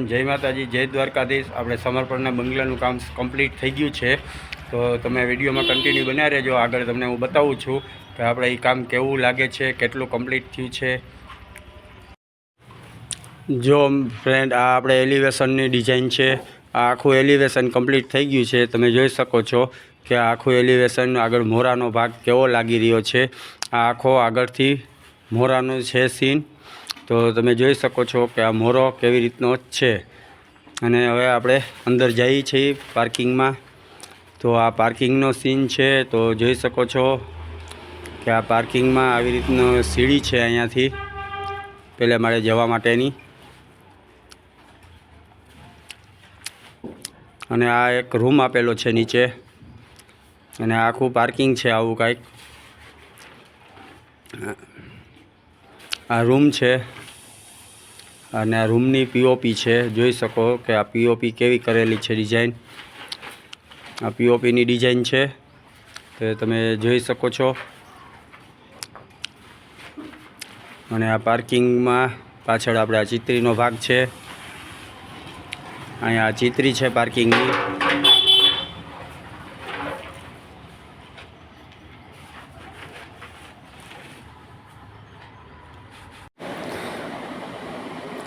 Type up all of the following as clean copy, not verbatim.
જય માતાજી, જય દ્વારકાધીશ। આપણે સમર્પણના બંગલાનું કામ કમ્પ્લીટ થઈ ગયું છે, તો તમે વિડીયોમાં કન્ટિન્યુ બન્યા રહેજો। આગળ તમને હું બતાવું છું કે આપણે એ કામ કેવું લાગે છે, કેટલું કમ્પ્લીટ થયું છે। જો ફ્રેન્ડ, આ આપણે એલિવેશનની ડિઝાઇન છે। આ આખું એલિવેશન કમ્પ્લીટ થઈ ગયું છે। તમે જોઈ શકો છો કે આખું એલિવેશન આગળ મોરાનો ભાગ કેવો લાગી રહ્યો છે। આ આખો આગળથી મોરાનો છે સીન, તો તમે જોઈ શકો છો કે આ મોરો કેવી રીતનો છે। અને હવે આપણે અંદર જઈએ છીએ પાર્કિંગમાં, તો આ પાર્કિંગનો સીન છે। તો જોઈ શકો છો કે આ પાર્કિંગમાં આવી રીતનો સીડી છે અહીંયાથી પહેલે માળે જવા માટેની, અને આ એક રૂમ આપેલો છે નીચે, અને આખું પાર્કિંગ છે આવું કાંઈક। આ રૂમ છે અને આ રૂમની પીઓપી છે। જોઈ શકો કે આ પીઓપી કેવી કરેલી છે ડિઝાઇન। આ પીઓપીની ડિઝાઇન છે, તો તમે જોઈ શકો છો। અને આ પાર્કિંગમાં પાછળ આપણે આ ચિત્રીનો ભાગ છે। અહીંયા આ ચિત્રી છે પાર્કિંગની।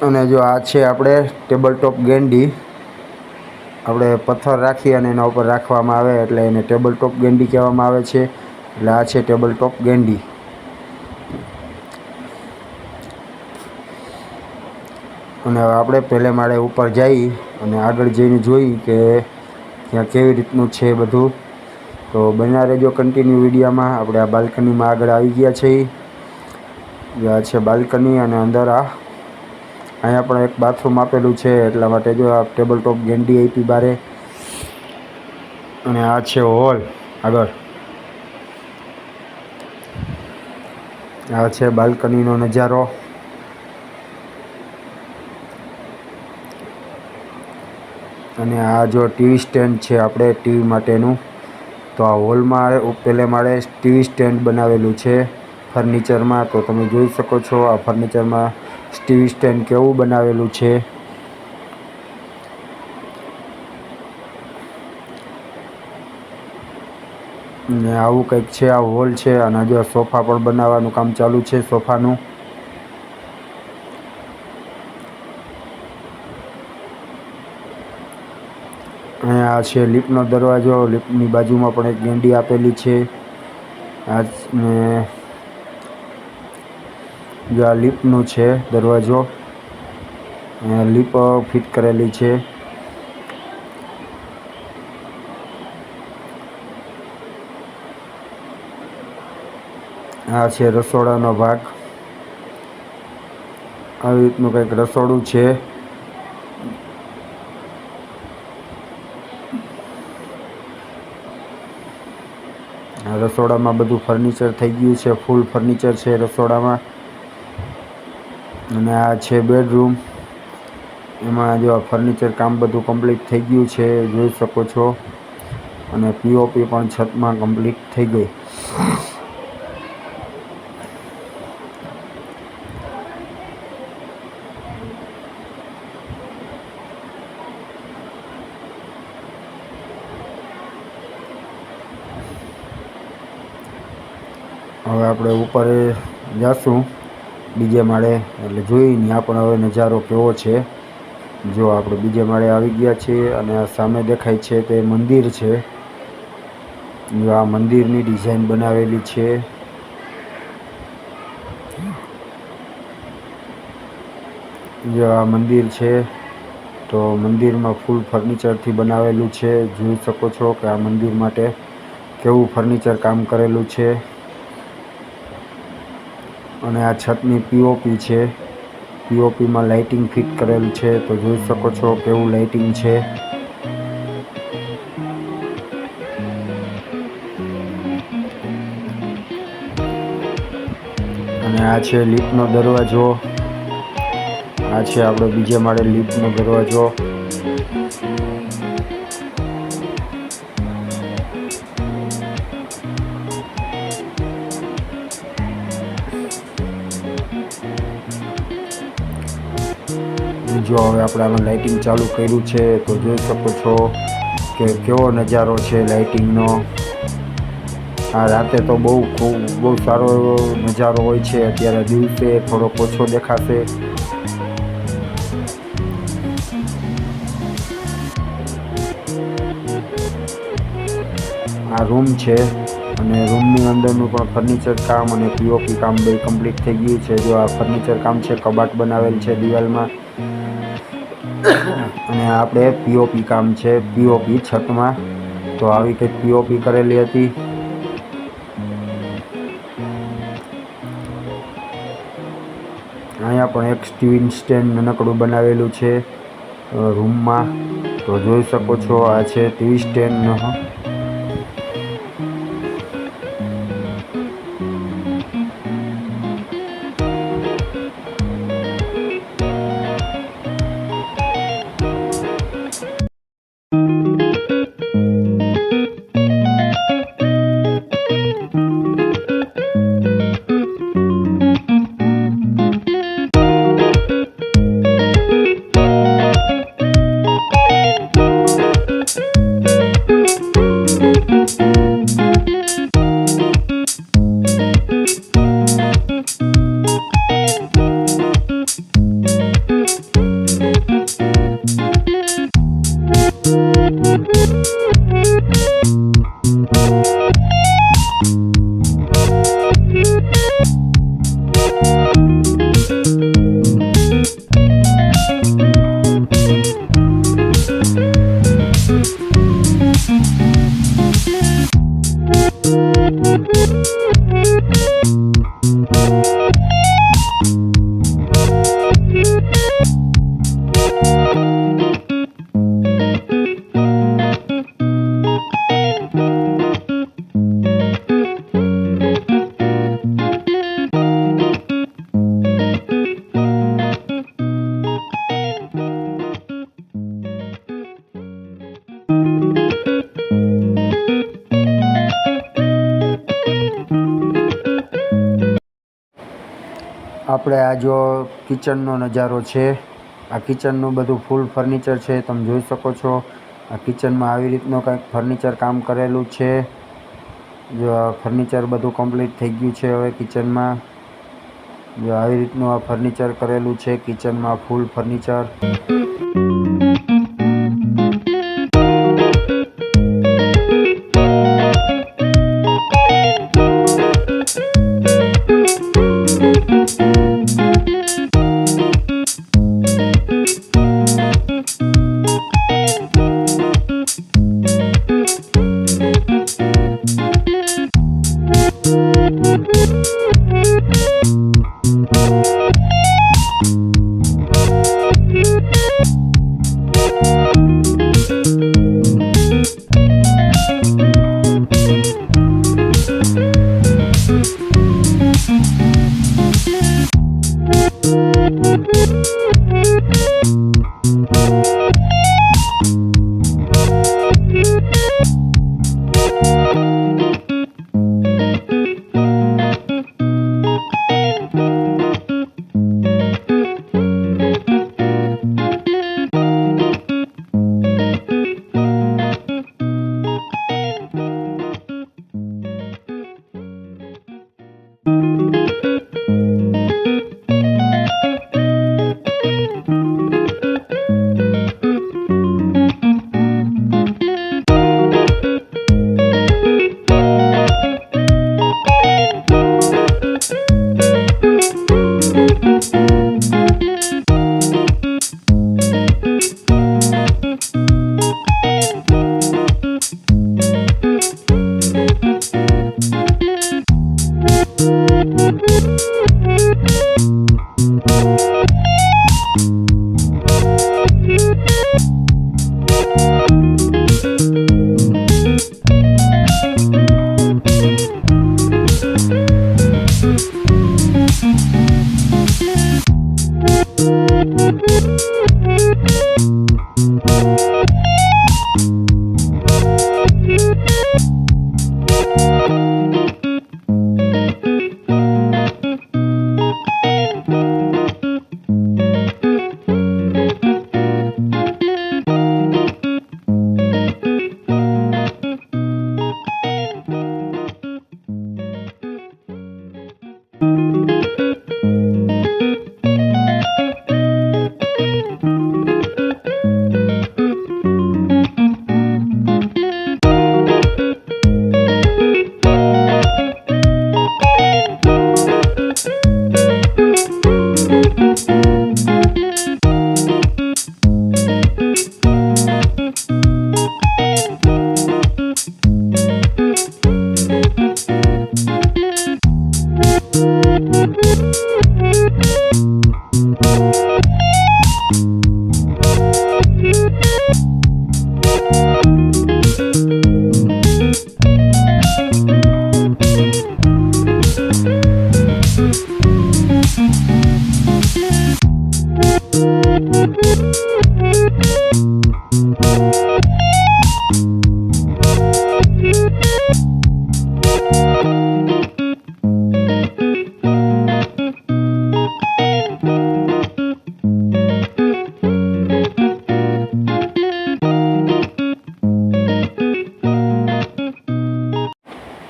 અને જો આ છે આપણે ટેબલ ટોપ ગેંડી। આપણે પથ્થર રાખી અને એના ઉપર રાખવામાં આવે એટલે એને ટેબલ ટોપ ગેંડી કહેવામાં આવે છે। એટલે આ છે ટેબલ ટોપ ગેંડી। અને હવે આપણે પહેલે માળે ઉપર જઈ અને આગળ જઈને જોઈ કે ત્યાં કેવી રીતનું છે બધું। તો બન્યા રહેજો કન્ટિન્યુ વિડીયોમાં। આપણે આ બાલ્કનીમાં આગળ આવી ગયા છીએ। આ છે બાલ્કની, અને અંદર અહીંયા પણ એક બાથરૂમ આપેલું છે, એટલા માટે જો આ ટેબલ ટોપ ગેંડી આપી બારે। અને આ છે હોલ આગળ। આ છે બાલ્કનીનો નજારો। અને આ જો ટીવી સ્ટેન્ડ છે આપણે ટીવી માટેનું। તો આ હોલમાં પહેલે માળે ટીવી સ્ટેન્ડ બનાવેલું છે ફર્નિચરમાં। તો તમે જોઈ શકો છો આ ફર્નિચરમાં ટીવી સ્ટેન્ડ કેવું બનાવેલું છે। ને આવું કંઈક છે આ હોલ છે। અને જો સોફા પણ બનાવવાનું કામ ચાલુ છે સોફાનું। અહીંયા છે લિફ્ટનો દરવાજો। લિફ્ટની બાજુમાં પણ એક ગેંડી આપેલી છે। આ ને જો આ લિફ્ટનું છે દરવાજો, લિફ્ટ ફિટ કરેલી છે। આ છે રસોડાનો ભાગ। આવી રીતનું કંઈક રસોડું છે। રસોડામાં બધું ફર્નિચર થઈ ગયું છે, ફૂલ ફર્નિચર છે રસોડામાં। અને આ છે બેડરૂમ। એમાં જો ફર્નિચર કામ બધું કમ્પ્લીટ થઈ ગયું છે, જોઈ શકો છો। અને પીઓપી પણ છતમાં કમ્પ્લીટ થઈ ગઈ। હવે આપણે ઉપર જઈશું બીજે માળે, એટલે જોઈ ત્યાં પણ હવે નજારો કેવો છે। જો આપણે બીજે માળે આવી ગયા છીએ, અને આ સામે દેખાય છે તે મંદિર છે। જો આ મંદિરની ડિઝાઇન બનાવેલી છે। જો આ મંદિર છે, તો મંદિરમાં ફૂલ ફર્નિચરથી બનાવેલું છે। જોઈ શકો છો કે આ મંદિર માટે કેવું ફર્નિચર કામ કરેલું છે। અને આ છતની પીઓપી છે। પીઓપીમાં લાઇટિંગ ફિટ કરેલું છે, તો જોઈ શકો છો કેવું લાઇટિંગ છે। અને આ છે લિફ્ટનો દરવાજો। આ છે આપણે બીજે માળે લિફ્ટનો દરવાજો। જો હવે આપણે આમાં લાઇટિંગ ચાલુ કર્યું છે તો જોઈ શકો છો કે કેવો નજારો છે લાઇટિંગનો. આ રાતે તો બહુ સારો એવો નજારો હોય છે. અત્યારે દિવસે થોડોક ઓછો દેખાશે. આ રૂમ છે અને રૂમની અંદરનું પણ ફર્નિચર કામ અને પીઓપી કામ બે કમ્પ્લીટ થઈ ગયું છે. જો આ ફર્નિચર કામ છે, કબાટ બનાવેલ છે દિવાલમાં અને આપણે પીઓપી કામ છે, પીઓપી છતમાં. તો આવી કંઈક પીઓપી કરેલી હતી. અહીંયા પણ એક ટીવી સ્ટેન્ડ નાનકડું બનાવેલું છે રૂમમાં. તો જોઈ શકો છો આ છે ટીવી સ્ટેન્ડ. આપણે આ જો કિચનનો નજારો છે. આ કિચનનું બધું ફૂલ ફર્નિચર છે, તમે જોઈ શકો છો. આ કિચનમાં આવી રીતનું કંઈક ફર્નિચર કામ કરેલું છે. જો આ ફર્નિચર બધું કમ્પ્લીટ થઈ ગયું છે હવે કિચનમાં. જો આવી રીતનું આ ફર્નિચર કરેલું છે કિચનમાં, ફૂલ ફર્નિચર.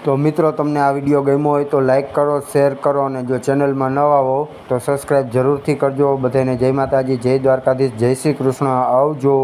તો મિત્રો તમને આ વિડીયો ગમ્યો હોય તો લાઈક કરો, શેર કરો અને જો ચેનલમાં નવા હો તો સબસ્ક્રાઈબ જરૂરથી કરજો. બધાને જય માતાજી, જય દ્વારકાધીશ, જય શ્રી કૃષ્ણ, આવજો.